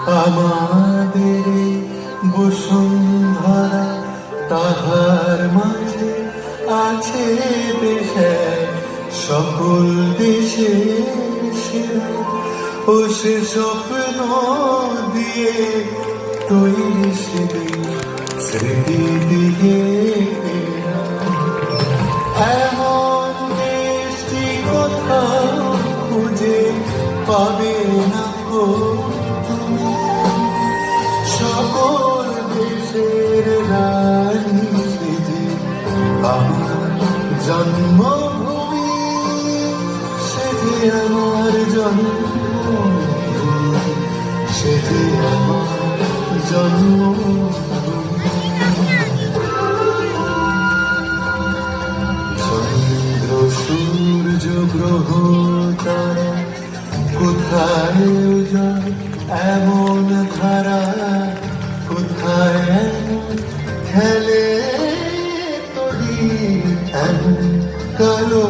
আমাদের বসুন্ধরা, তাহার মাঝে আছে দেশ এক, সকল দেশের সেরা। ও সে স্বপ্ন দিয়ে তৈরি সেদিন স্মৃতি দিয়ে ঘেরা। এমন দেশটি কোথাও খুঁজে পাবে না কো তুমি, সকল দেশের রানী সেজে আমার জন্মভূমি, সেজে আমার জন্মভূমি, সেজে আমার জন্মভূমি। চন্দ্র সূর্য গ্রহ তারা কোথায় উজাড় এমন ধারা, কোথায় এমন খেলে তরি এমন কালো